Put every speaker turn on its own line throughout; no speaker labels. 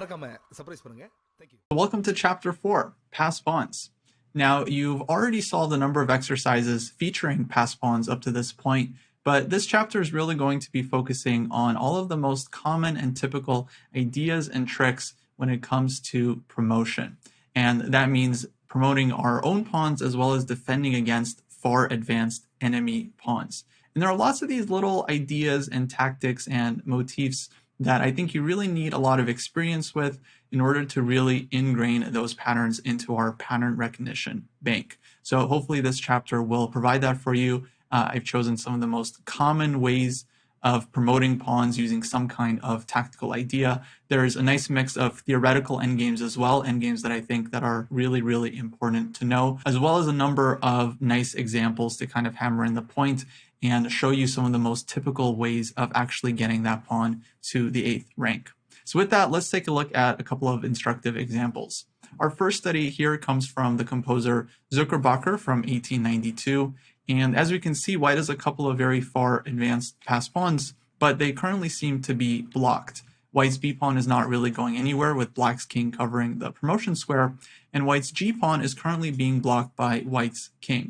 மறக்காம சர்ப்ரைஸ் பண்ணுங்க. Thank you.
Welcome to Chapter 4, Pass Pawns. Now, you've already solved a number of exercises featuring pass pawns up to this point, but this chapter is really going to be focusing on all of the most common and typical ideas and tricks when it comes to promotion. And that means promoting our own pawns as well as defending against far advanced enemy pawns. And there are lots of these little ideas and tactics and motifs that I think you really need a lot of experience with in order to really ingrain those patterns into our pattern recognition bank. So hopefully this chapter will provide that for you. I've chosen some of the most common ways of promoting pawns using some kind of tactical idea. There's a nice mix of theoretical endgames as well, endgames that I think that are really, really important to know, as well as a number of nice examples to kind of hammer in the point and show you some of the most typical ways of actually getting that pawn to the 8th rank. So with that, let's take a look at a couple of instructive examples. Our first study here comes from the composer Zuckerbacher from 1892. And as we can see, white has a couple of very far advanced pass pawns, but they currently seem to be blocked. White's b pawn is not really going anywhere with black's king covering the promotion square, and white's g pawn is currently being blocked by white's king.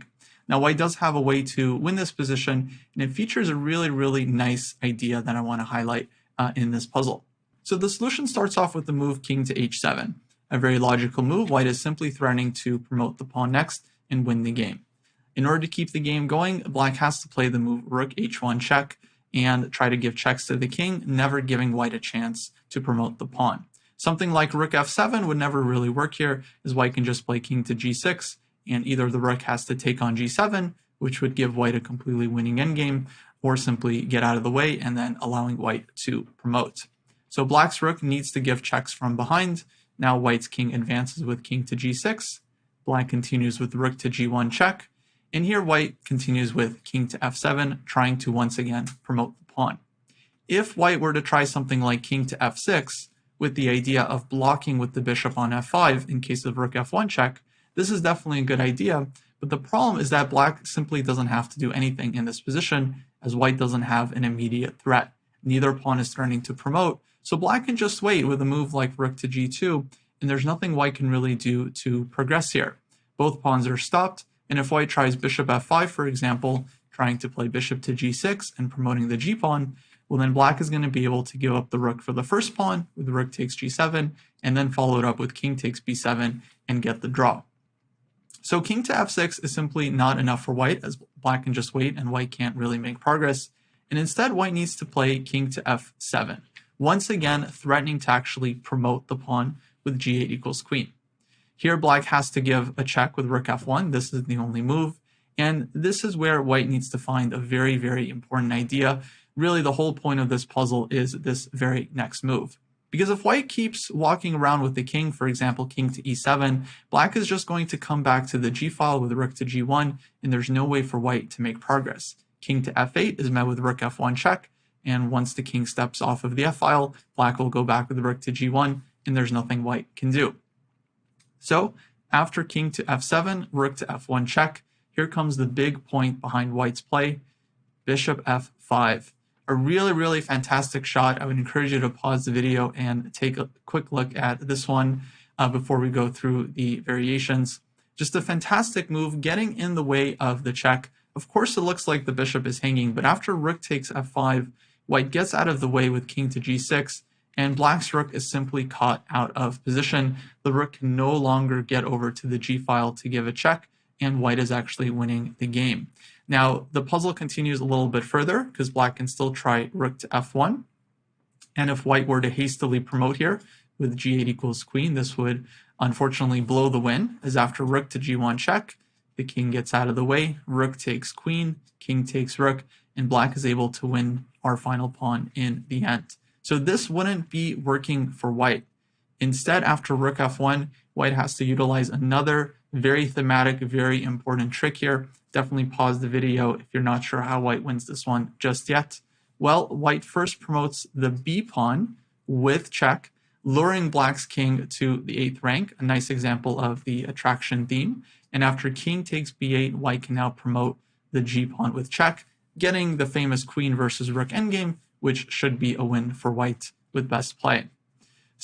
Now, white does have a way to win this position, and it features a really, really nice idea that I want to highlight in this puzzle. So the solution starts off with the move king to h7. A very logical move. White is simply threatening to promote the pawn next and win the game. In order to keep the game going, black has to play the move rook h1 check and try to give checks to the king, never giving white a chance to promote the pawn. Something like rook f7 would never really work here, as white can just play king to g6, and either the rook has to take on g7, which would give white a completely winning endgame, or simply get out of the way and then allowing white to promote. So black's rook needs to give checks from behind. Now white's king advances with king to g6. Black continues with rook to g1 check. And here white continues with king to f7, trying to once again promote the pawn. If white were to try something like king to f6, with the idea of blocking with the bishop on f5 in case of rook f1 check, this is definitely a good idea, but the problem is that black simply doesn't have to do anything in this position, as white doesn't have an immediate threat. Neither pawn is threatening to promote, so black can just wait with a move like rook to g2, and there's nothing white can really do to progress here. Both pawns are stopped, and if white tries bishop f5, for example, trying to play bishop to g6 and promoting the g-pawn, well then black is going to be able to give up the rook for the first pawn with rook takes g7, and then follow it up with king takes b7 and get the draw. So king to f6 is simply not enough for white, as black can just wait and white can't really make progress, and instead white needs to play king to f7, once again threatening to actually promote the pawn with g8 equals queen. Here black has to give a check with rook f1. This is the only move. And this is where white needs to find a very, very important idea. Really, the whole point of this puzzle is this very next move. Because if white keeps walking around with the king, for example, king to e7, black is just going to come back to the g-file with rook to g1, and there's no way for white to make progress. King to f8 is met with rook f1 check, and once the king steps off of the f-file, black will go back with rook to g1, and there's nothing white can do. So after king to f7, rook to f1 check, here comes the big point behind white's play, bishop f5. A really, really fantastic shot. I would encourage you to pause the video and take a quick look at this one before we go through the variations. Just a fantastic move, getting in the way of the check. Of course, it looks like the bishop is hanging, but after rook takes f5, white gets out of the way with king to g6, and black's rook is simply caught out of position. The rook can no longer get over to the g-file to give a check, and white is actually winning the game. Now, the puzzle continues a little bit further, because black can still try rook to f1. And if white were to hastily promote here with g8 equals queen, this would unfortunately blow the win, as after rook to g1 check, the king gets out of the way, rook takes queen, king takes rook, and black is able to win our final pawn in the end. So this wouldn't be working for white. Instead, after rook f1, white has to utilize another very thematic, very important trick here. Definitely pause the video if you're not sure how white wins this one just yet. Well, white first promotes the b pawn with check, luring black's king to the 8th rank, a nice example of the attraction theme. And after king takes b8, white can now promote the g pawn with check, getting the famous queen versus rook endgame, which should be a win for white with best play.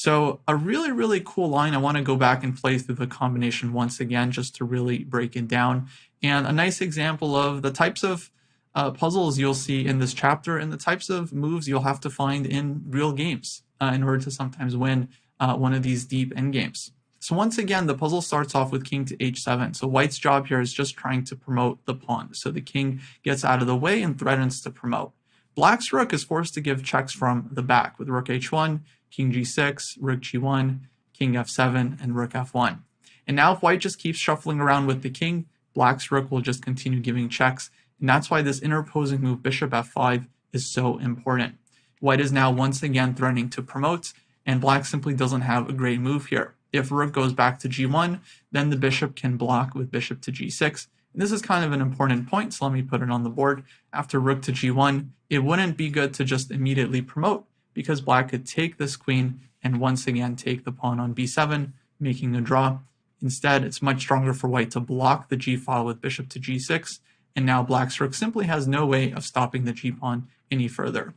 So a really, really cool line. I want to go back and play through the combination once again, just to really break it down. And a nice example of the types of puzzles you'll see in this chapter and the types of moves you'll have to find in real games in order to sometimes win one of these deep endgames. So once again, the puzzle starts off with king to h7. So white's job here is just trying to promote the pawn. So the king gets out of the way and threatens to promote. Black's rook is forced to give checks from the back with rook h1, king g6, rook g1, king f7, and rook f1. And now if white just keeps shuffling around with the king, black's rook will just continue giving checks. And that's why this interposing move bishop f5 is so important. White is now once again threatening to promote, and black simply doesn't have a great move here. If rook goes back to g1, then the bishop can block with bishop to g6. And this is kind of an important point, so let me put it on the board. After rook to g1, it wouldn't be good to just immediately promote, because black could take this queen and once again take the pawn on b7, making a draw. Instead, it's much stronger for white to block the g file with bishop to g6, and now black's rook simply has no way of stopping the g-pawn any further.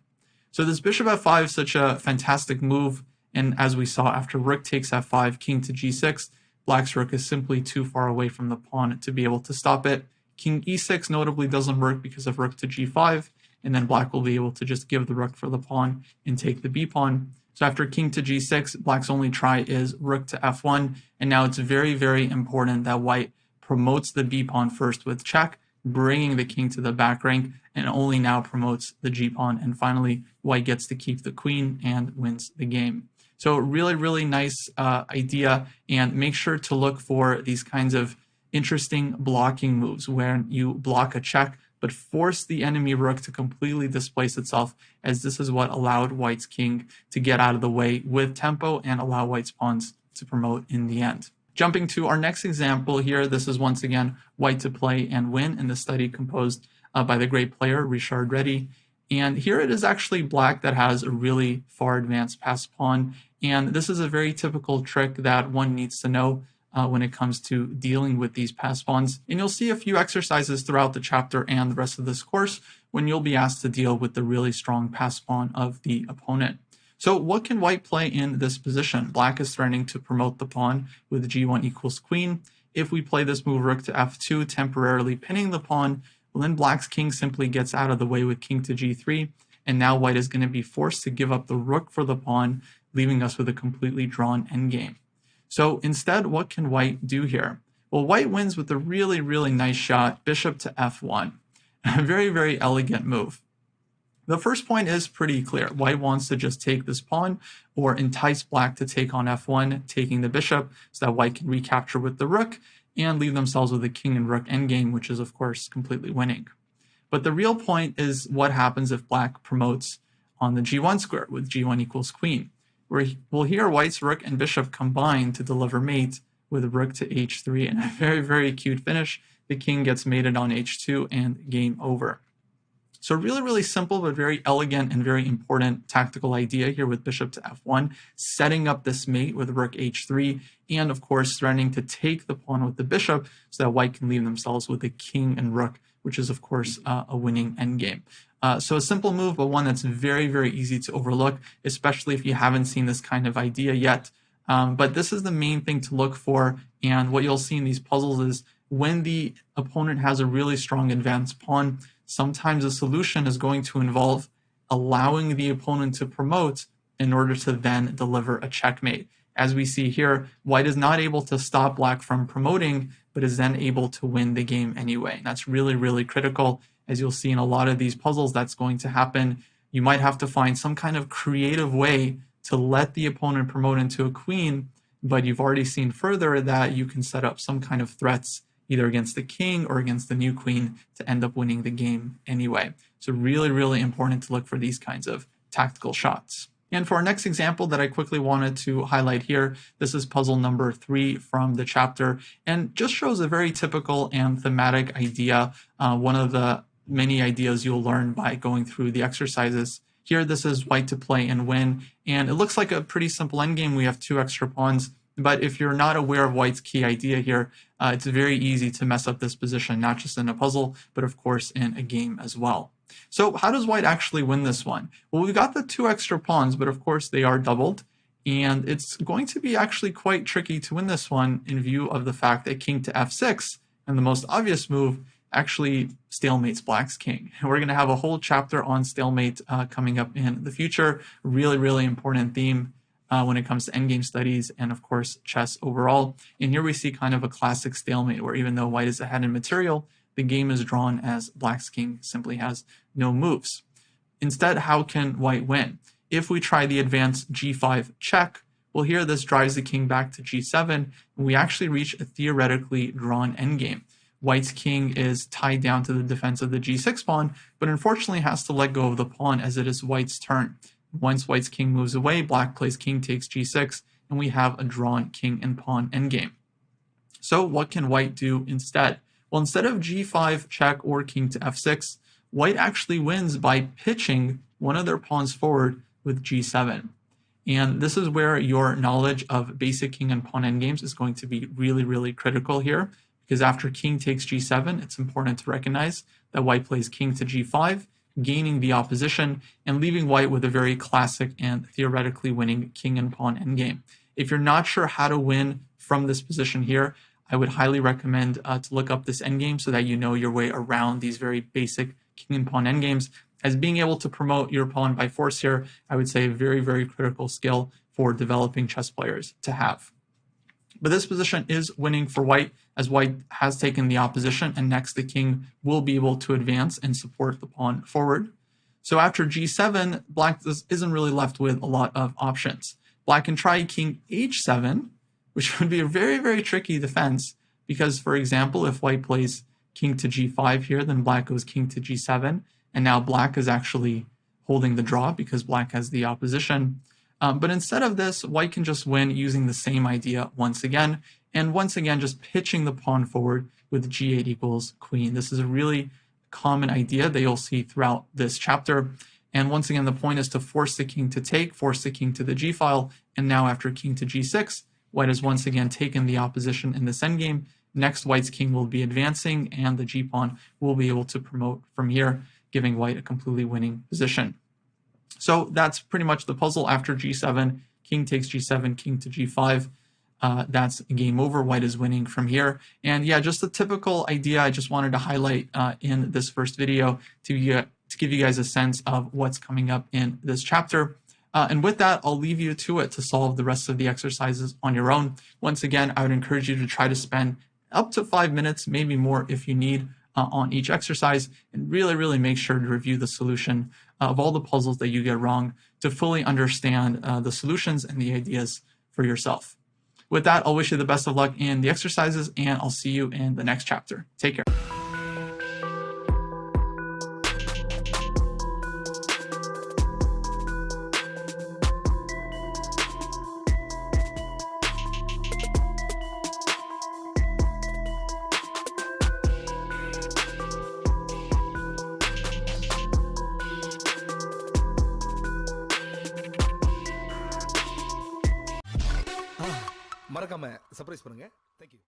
So this bishop f5 is such a fantastic move, and as we saw, after rook takes f5, king to g6, black's rook is simply too far away from the pawn to be able to stop it. King e6 notably doesn't work because of rook to g5, and then black will be able to just give the rook for the pawn and take the b-pawn. So after king to g6, black's only try is rook to f1, and now it's very, very important that white promotes the b-pawn first with check, bringing the king to the back rank, and only now promotes the g-pawn, and finally white gets to keep the queen and wins the game. So really, really nice idea, and make sure to look for these kinds of interesting blocking moves where you block a check but force the enemy rook to completely displace itself, as this is what allowed white's king to get out of the way with tempo and allow white's pawns to promote in the end. Jumping to our next example here, this is once again white to play and win in the study composed by the great player Richard Reti. And here it is actually black that has a really far advanced passed pawn. And this is a very typical trick that one needs to know when it comes to dealing with these passed pawns. And you'll see a few exercises throughout the chapter and the rest of this course when you'll be asked to deal with the really strong passed pawn of the opponent. So what can white play in this position? Black is threatening to promote the pawn with g1 equals queen. If we play this move rook to f2, temporarily pinning the pawn, well, then black's king simply gets out of the way with king to g3, and now white is going to be forced to give up the rook for the pawn, leaving us with a completely drawn endgame. So instead, what can white do here? Well, white wins with a really, really nice shot, bishop to f1. A very, very elegant move. The first point is pretty clear. White wants to just take this pawn or entice black to take on f1, taking the bishop so that white can recapture with the rook and leave themselves with a king and rook endgame, which is, of course, completely winning. But the real point is what happens if black promotes on the g1 square with g1 equals queen, where we'll hear white's rook and bishop combine to deliver mate with rook to h3, and a very, very cute finish. The king gets mated on h2 and game over. So really, really simple, but very elegant and very important tactical idea here with bishop to f1, setting up this mate with rook h3, and of course threatening to take the pawn with the bishop so that white can leave themselves with a king and rook, which is of course a winning endgame. So a simple move, but one that's very, very easy to overlook, especially if you haven't seen this kind of idea yet. But this is the main thing to look for, and what you'll see in these puzzles is when the opponent has a really strong advanced pawn, sometimes the solution is going to involve allowing the opponent to promote in order to then deliver a checkmate. As we see here, white is not able to stop black from promoting, but is then able to win the game anyway. And that's really, really critical. As you'll see in a lot of these puzzles, that's going to happen. You might have to find some kind of creative way to let the opponent promote into a queen, but you've already seen further that you can set up some kind of threats either against the king or against the new queen to end up winning the game anyway. So really, really important to look for these kinds of tactical shots. And for our next example that I quickly wanted to highlight here, this is puzzle number 3 from the chapter, and just shows a very typical and thematic idea, one of the many ideas you'll learn by going through the exercises. Here, this is white to play and win, and it looks like a pretty simple endgame. We have 2 extra pawns, but if you're not aware of white's key idea here, it's very easy to mess up this position, not just in a puzzle, but of course in a game as well. So how does white actually win this one? Well, we've got the 2 extra pawns, but of course they are doubled. And it's going to be actually quite tricky to win this one in view of the fact that king to f6, and the most obvious move, actually stalemates black's king. And we're going to have a whole chapter on stalemate coming up in the future. Really, really important theme when it comes to endgame studies and, of course, chess overall. And here we see kind of a classic stalemate where even though white is ahead in material, the game is drawn as black's king simply has no moves. Instead, how can white win? If we try the advanced g5 check, well, here this drives the king back to g7, and we actually reach a theoretically drawn endgame. White's king is tied down to the defense of the g6 pawn, but unfortunately has to let go of the pawn as it is white's turn. Once white's king moves away, black plays king takes g6, and we have a drawn king and pawn endgame. So what can white do instead? Well, instead of g5 check or king to f6, white actually wins by pitching one of their pawns forward with g7. And this is where your knowledge of basic king and pawn endgames is going to be really, really critical here, because after king takes g7, it's important to recognize that white plays king to g5, gaining the opposition and leaving white with a very classic and theoretically winning king and pawn endgame. If you're not sure how to win from this position here, I would highly recommend to look up this endgame so that you know your way around these very basic king and pawn endgames. As being able to promote your pawn by force here, I would say a very, very critical skill for developing chess players to have. But this position is winning for white, as white has taken the opposition, and next the king will be able to advance and support the pawn forward. So after g7, black isn't really left with a lot of options. Black can try king h7, which would be a very, very tricky defense, because, for example, if white plays king to g5 here, then black goes king to g7, and now black is actually holding the draw because black has the opposition. But instead of this, white can just win using the same idea once again, and once again just pitching the pawn forward with g8 equals queen. This is a really common idea that you'll see throughout this chapter. And once again, the point is to force the king to take, force the king to the g file, and now after king to g6, white has once again taken the opposition in this endgame. Next, white's king will be advancing, and the g-pawn will be able to promote from here, giving white a completely winning position. So that's pretty much the puzzle. After g7, king takes g7, king to g5. That's game over. White is winning from here. And yeah, just a typical idea I just wanted to highlight in this first video to give you guys a sense of what's coming up in this chapter. And with that, I'll leave you to it to solve the rest of the exercises on your own. Once again, I would encourage you to try to spend up to 5 minutes, maybe more if you need, on each exercise, and really, really make sure to review the solution of all the puzzles that you get wrong to fully understand the solutions and the ideas for yourself. With that, I'll wish you the best of luck in the exercises, and I'll see you in the next chapter. Take care.
மறக்காம surprise பண்ணுங்க. Thank you.